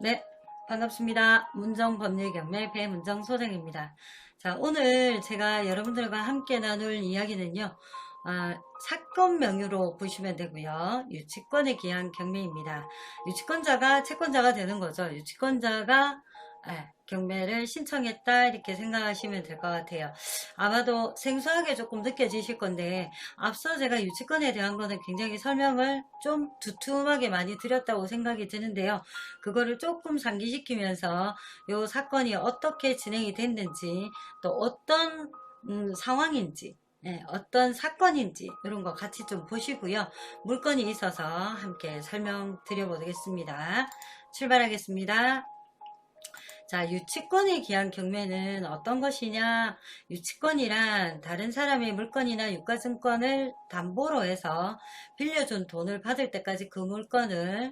네, 반갑습니다. 문정법률경매 배문정 소장입니다. 자, 오늘 제가 여러분들과 함께 나눌 이야기는요, 사건 명의로 보시면 되고요. 유치권에 기한 경매입니다. 유치권자가 채권자가 되는 거죠. 유치권자가 경매를 신청했다 이렇게 생각하시면 될 것 같아요. 아마도 생소하게 조금 느껴지실 건데 앞서 제가 유치권에 대한 거는 굉장히 설명을 좀 두툼하게 많이 드렸다고 생각이 드는데요. 그거를 조금 상기시키면서 이 사건이 어떻게 진행이 됐는지 또 어떤 상황인지 어떤 사건인지 이런 거 같이 좀 보시고요. 물건이 있어서 함께 설명 드려보겠습니다. 출발하겠습니다. 자, 유치권에 기한 경매는 어떤 것이냐? 유치권이란 다른 사람의 물건이나 유가증권을 담보로 해서 빌려준 돈을 받을 때까지 그 물건을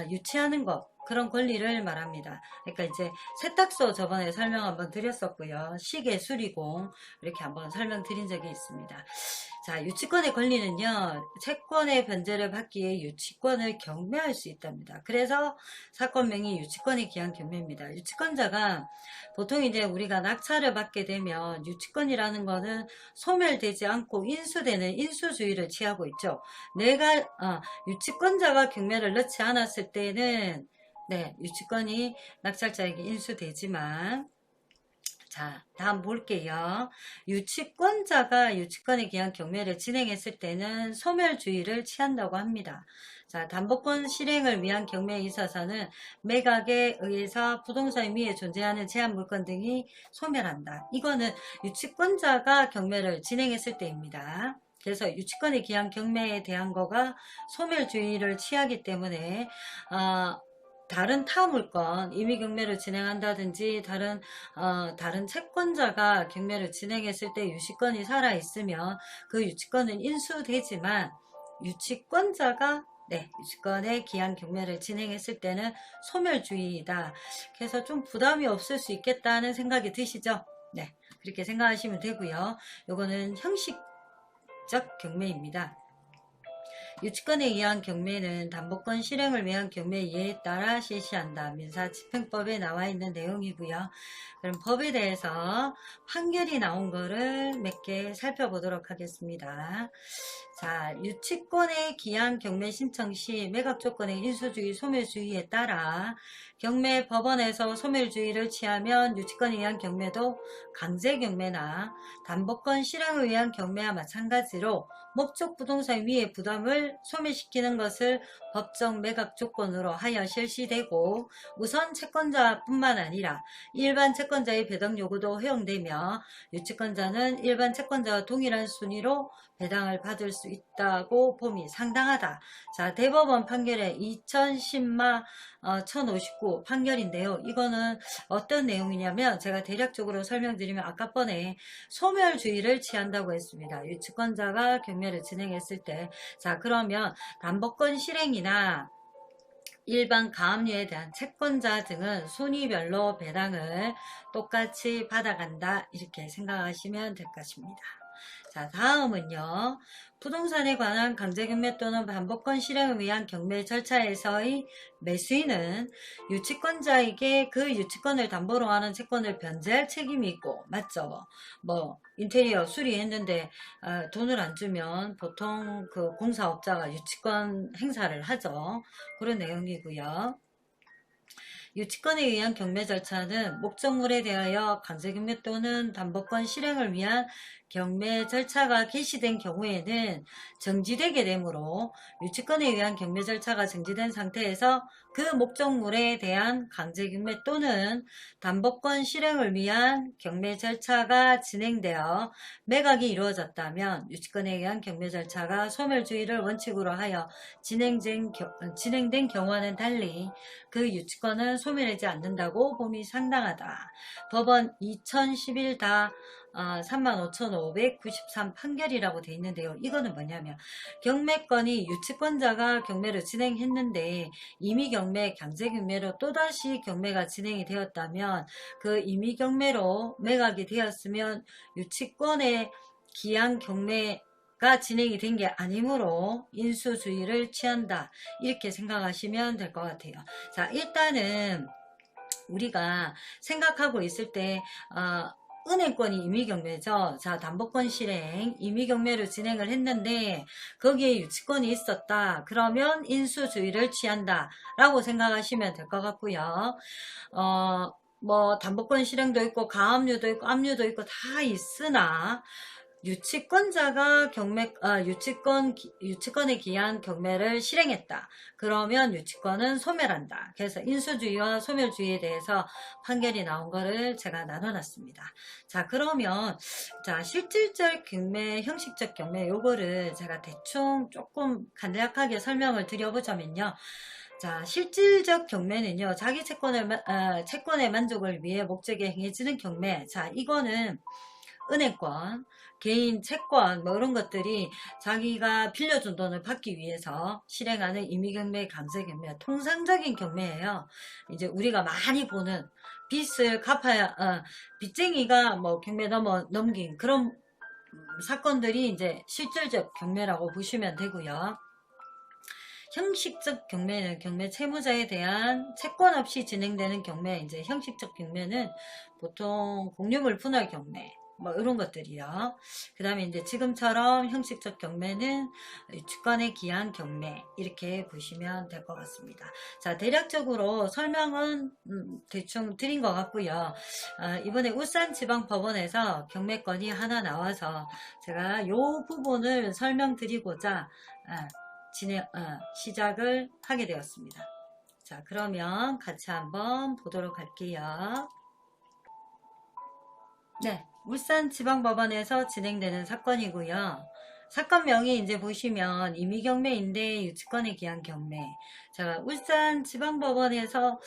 유치하는 것, 그런 권리를 말합니다. 그러니까 이제 세탁소 저번에 설명 한번 드렸었고요. 시계 수리공 이렇게 한번 설명드린 적이 있습니다. 자, 유치권의 권리는요, 채권의 변제를 받기 위해 유치권을 경매할 수 있답니다. 그래서 사건 명의 유치권에 기한 경매입니다. 유치권자가 보통 이제 우리가 낙찰을 받게 되면 유치권이라는 거는 소멸되지 않고 인수되는 인수주의를 취하고 있죠. 내가 유치권자가 경매를 넣지 않았을 때는 네, 유치권이 낙찰자에게 인수되지만 자, 다음 볼게요. 유치권자가 유치권에 기한 경매를 진행했을 때는 소멸주의를 취한다고 합니다. 자, 담보권 실행을 위한 경매에 있어서는 매각에 의해서 부동산 위에 존재하는 제한 물건 등이 소멸한다. 이거는 유치권자가 경매를 진행했을 때입니다. 그래서 유치권에 기한 경매에 대한 거가 소멸주의를 취하기 때문에 다른 타 물건 임의 경매를 진행한다든지 다른 채권자가 경매를 진행했을 때 유치권이 살아 있으면 그 유치권은 인수되지만 유치권자가 네, 유치권에 기한 경매를 진행했을 때는 소멸주의이다. 그래서 좀 부담이 없을 수 있겠다는 생각이 드시죠? 네, 그렇게 생각하시면 되고요. 요거는 형식적 경매입니다. 유치권에 의한 경매는 담보권 실행을 위한 경매 이해에 따라 실시한다. 민사집행법에 나와 있는 내용이고요. 그럼 법에 대해서 판결이 나온 거를 몇 개 살펴보도록 하겠습니다. 자, 유치권에 기한 경매 신청 시 매각 조건의 인수주의, 소멸주의에 따라 경매 법원에서 소멸주의를 취하면 유치권에 의한 경매도 강제 경매나 담보권 실행을 위한 경매와 마찬가지로 목적 부동산 위의 부담을 소멸시키는 것을 법정 매각 조건으로 하여 실시되고 우선 채권자뿐만 아니라 일반 채권자의 배당 요구도 허용되며 유치권자는 일반 채권자와 동일한 순위로 배당을 받을 수 있다고 봄이 상당하다. 자, 대법원 판결의 2010마 1059 판결인데요. 이거는 어떤 내용이냐면 제가 대략적으로 설명드리면 아까 번에 소멸주의를 취한다고 했습니다. 유치권자가 경매를 진행했을 때. 자, 그러면 담보권 실행이나 일반 가압류에 대한 채권자 등은 순위별로 배당을 똑같이 받아간다 이렇게 생각하시면 될 것입니다. 자, 다음은요. 부동산에 관한 강제경매 또는 반복권 실행을 위한 경매 절차에서의 매수인은 유치권자에게 그 유치권을 담보로 하는 채권을 변제할 책임이 있고, 맞죠? 뭐 인테리어 수리했는데 돈을 안 주면 보통 그 공사업자가 유치권 행사를 하죠. 그런 내용이고요. 유치권에 의한 경매 절차는 목적물에 대하여 강제경매 또는 담보권 실행을 위한 경매 절차가 개시된 경우에는 정지되게 되므로 유치권에 의한 경매 절차가 정지된 상태에서 그 목적물에 대한 강제경매 또는 담보권 실행을 위한 경매 절차가 진행되어 매각이 이루어졌다면 유치권에 의한 경매 절차가 소멸주의를 원칙으로 하여 진행된 경우와는 달리 그 유치권은 소멸하지 않는다고 봄이 상당하다. 법원 2011 35,593 판결이라고 되어 있는데요. 이거는 뭐냐면 경매권이 유치권자가 경매를 진행했는데 임의경매, 강제경매로 또다시 경매가 진행이 되었다면 그 임의경매로 매각이 되었으면 유치권의 기한 경매가 진행이 된 게 아니므로 인수주의를 취한다. 이렇게 생각하시면 될 것 같아요. 자, 일단은 우리가 생각하고 있을 때 은행권이 임의경매죠. 자, 담보권 실행 임의경매로 진행을 했는데 거기에 유치권이 있었다. 그러면 인수주의를 취한다 라고 생각하시면 될 것 같고요. 뭐 담보권 실행도 있고 가압류도 있고 압류도 있고 다 있으나 유치권자가 유치권에 기한 경매를 실행했다. 그러면 유치권은 소멸한다. 그래서 인수주의와 소멸주의에 대해서 판결이 나온 거를 제가 나눠놨습니다. 자, 그러면 자, 실질적 경매, 형식적 경매 요거를 제가 대충 조금 간략하게 설명을 드려보자면요. 자, 실질적 경매는요, 자기 채권의 만족을 위해 목적에 행해지는 경매. 자, 이거는 은행권, 개인 채권 뭐 이런 것들이 자기가 빌려준 돈을 받기 위해서 실행하는 임의경매, 감세경매, 통상적인 경매예요. 이제 우리가 많이 보는 빚을 갚아야 빚쟁이가 뭐 경매 넘긴 그런 사건들이 이제 실질적 경매라고 보시면 되고요. 형식적 경매는 경매 채무자에 대한 채권 없이 진행되는 경매, 이제 형식적 경매는 보통 공유물 분할 경매 뭐 이런 것들이요. 그 다음에 이제 지금처럼 형식적 경매는 주권에 기한 경매 이렇게 보시면 될 것 같습니다. 자, 대략적으로 설명은 대충 드린 것 같고요. 이번에 울산지방법원에서 경매건이 하나 나와서 제가 요 부분을 설명드리고자 시작을 하게 되었습니다. 자, 그러면 같이 한번 보도록 할게요. 네, 울산지방법원에서 진행되는 사건이고요. 사건명이 이제 보시면 임의경매인데 유치권에 기한 경매. 자, 울산지방법원에서 한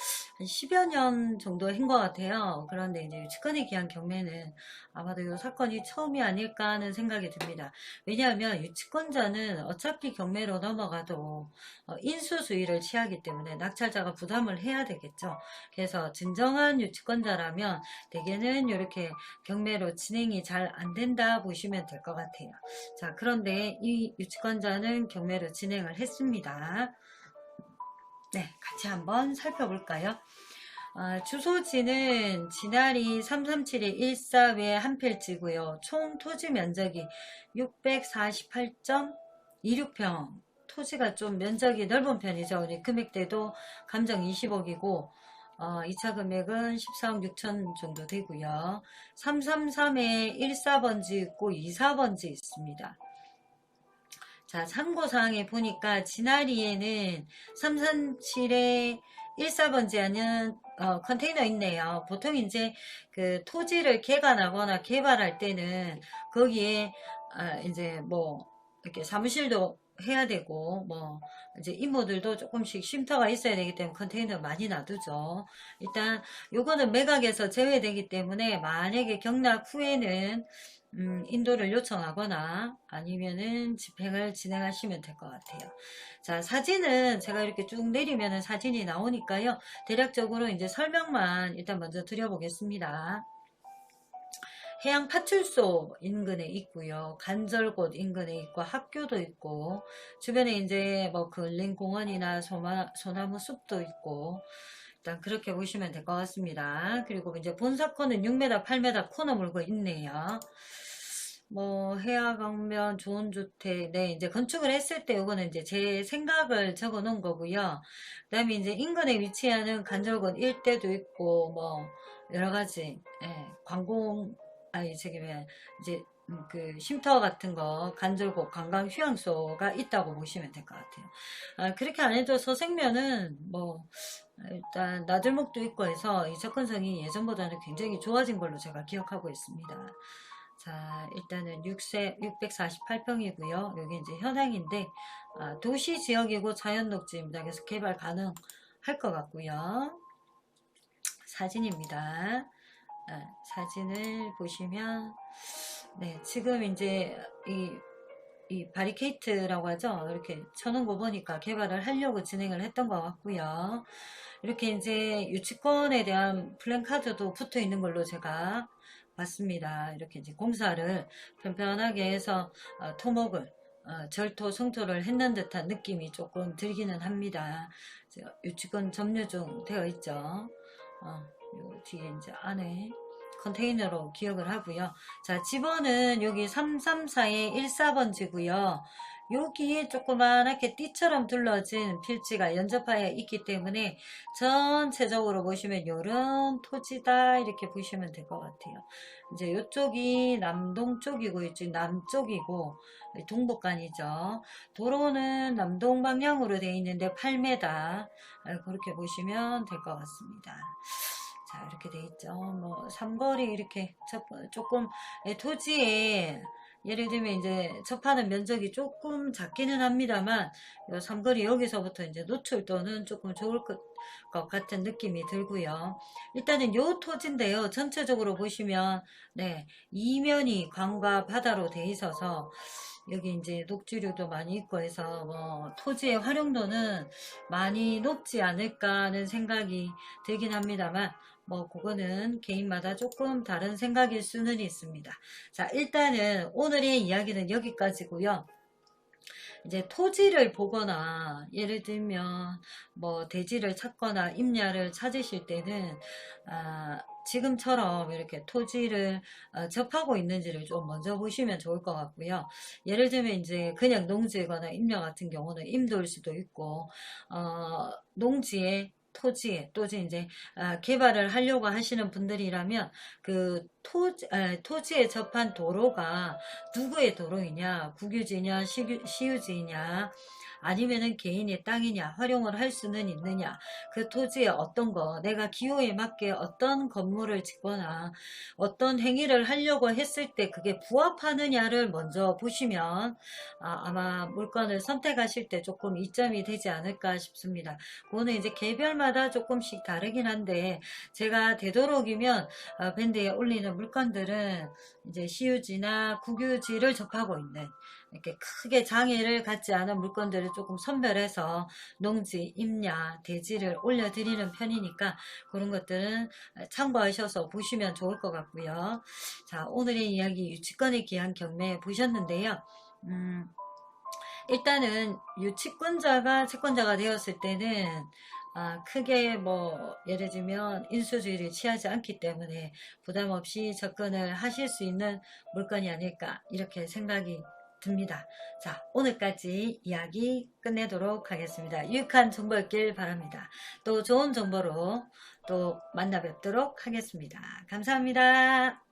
10여 년 정도 한 것 같아요. 그런데 이제 유치권에 기한 경매는 아마도 이 사건이 처음이 아닐까 하는 생각이 듭니다. 왜냐하면 유치권자는 어차피 경매로 넘어가도 인수수의를 취하기 때문에 낙찰자가 부담을 해야 되겠죠. 그래서 진정한 유치권자라면 대개는 이렇게 경매로 진행이 잘 안 된다 보시면 될 것 같아요. 자, 그런데 이 유치권자는 경매로 진행을 했습니다. 네, 같이 한번 살펴볼까요? 주소지는 진아리 337-14외 한 필지고요. 총 토지 면적이 648.26평. 토지가 좀 면적이 넓은 편이죠. 우리 금액대도 감정 20억이고 2차 금액은 14억 6천 정도 되고요. 333에 14번지 있고 24번지 있습니다. 자, 참고사항에 보니까 진아리에는 337에 14번지 하는 컨테이너 있네요. 보통 이제 그 토지를 개간하거나 개발할 때는 거기에 이제 뭐 이렇게 사무실도 해야 되고 뭐 이제 이모들도 조금씩 쉼터가 있어야 되기 때문에 컨테이너 많이 놔두죠. 일단 요거는 매각에서 제외되기 때문에 만약에 경락 후에는 인도를 요청하거나 아니면은 집행을 진행하시면 될 것 같아요. 자, 사진은 제가 이렇게 쭉 내리면은 사진이 나오니까요. 대략적으로 이제 설명만 일단 먼저 드려보겠습니다. 해양 파출소 인근에 있고요. 간절곶 인근에 있고 학교도 있고 주변에 이제 뭐 근린 공원이나 소나무 숲도 있고 일단 그렇게 보시면 될 것 같습니다. 그리고 이제 본 사건은 6m, 8m 코너 물고 있네요. 뭐 해양강변 좋은 주택, 네, 이제 건축을 했을 때 이거는 이제 제 생각을 적어 놓은 거고요. 그다음에 이제 인근에 위치하는 간절곶 일대도 있고 뭐 여러 가지 관공 아니 저기 왜 이제 그 쉼터 같은 거 간절곶 관광 휴양소가 있다고 보시면 될 것 같아요. 그렇게 안 해도 서생면은 뭐 일단 나들목도 있고 해서 이 접근성이 예전보다는 굉장히 좋아진 걸로 제가 기억하고 있습니다. 자, 일단은 648평이고요. 여기 이제 현황인데 도시 지역이고 자연 녹지입니다. 그래서 개발 가능할 것 같고요. 사진입니다. 사진을 보시면 네, 지금 이제 이 바리케이트라고 하죠. 이렇게 쳐놓은 거 보니까 개발을 하려고 진행을 했던 것 같고요. 이렇게 이제 유치권에 대한 플랜카드도 붙어 있는 걸로 제가 같습니다. 이렇게 이제 공사를 편편하게 해서 토목을 절토 성토를 했는 듯한 느낌이 조금 들기는 합니다. 유치권 점유 중 되어 있죠. 요 뒤에 이제 안에 컨테이너로 기억을 하고요. 자, 집원은 여기 334에 14번지고요. 여기에 조그만하게 띠처럼 둘러진 필지가 연접하에 있기 때문에 전체적으로 보시면 요런 토지다 이렇게 보시면 될 것 같아요. 이제 이쪽이 남동 쪽이고 이쪽 남쪽이고 동북간이죠. 도로는 남동 방향으로 되어 있는데 8m 그렇게 보시면 될 것 같습니다. 자, 이렇게 돼 있죠. 뭐 삼거리 이렇게 조금 토지에 예를 들면 이제 접하는 면적이 조금 작기는 합니다만 요 삼거리 여기서부터 이제 노출도는 조금 좋을 것 같은 느낌이 들고요. 일단은 요 토지인데요. 전체적으로 보시면 네, 이면이 강과 바다로 돼 있어서 여기 이제 녹지류도 많이 있고 해서 뭐 토지의 활용도는 많이 높지 않을까 하는 생각이 들긴 합니다만 뭐 그거는 개인마다 조금 다른 생각일 수는 있습니다. 자, 일단은 오늘의 이야기는 여기까지고요. 이제 토지를 보거나 예를 들면 뭐 대지를 찾거나 임야를 찾으실 때는 지금처럼 이렇게 토지를 접하고 있는지를 좀 먼저 보시면 좋을 것 같고요. 예를 들면 이제 그냥 농지거나 임야 같은 경우는 임도일 수도 있고 농지에 토지에 또지 이제 개발을 하려고 하시는 분들이라면 그 토지에 접한 도로가 누구의 도로이냐, 국유지냐, 시유지냐, 아니면은 개인의 땅이냐, 활용을 할 수는 있느냐, 그 토지에 어떤 거, 내가 기호에 맞게 어떤 건물을 짓거나 어떤 행위를 하려고 했을 때 그게 부합하느냐를 먼저 보시면 아마 물건을 선택하실 때 조금 이점이 되지 않을까 싶습니다. 그거는 이제 개별마다 조금씩 다르긴 한데 제가 되도록이면 밴드에 올리는 물건들은 이제 시유지나 국유지를 접하고 있는 이렇게 크게 장애를 갖지 않은 물건들을 조금 선별해서 농지, 임야, 대지를 올려드리는 편이니까 그런 것들은 참고하셔서 보시면 좋을 것 같고요. 자, 오늘의 이야기 유치권에 기한 경매 보셨는데요. 일단은 유치권자가 채권자가 되었을 때는 크게 뭐 예를 들면 인수주의를 취하지 않기 때문에 부담 없이 접근을 하실 수 있는 물건이 아닐까 이렇게 생각이 듭니다. 자, 오늘까지 이야기 끝내도록 하겠습니다. 유익한 정보였길 바랍니다. 또 좋은 정보로 또 만나 뵙도록 하겠습니다. 감사합니다.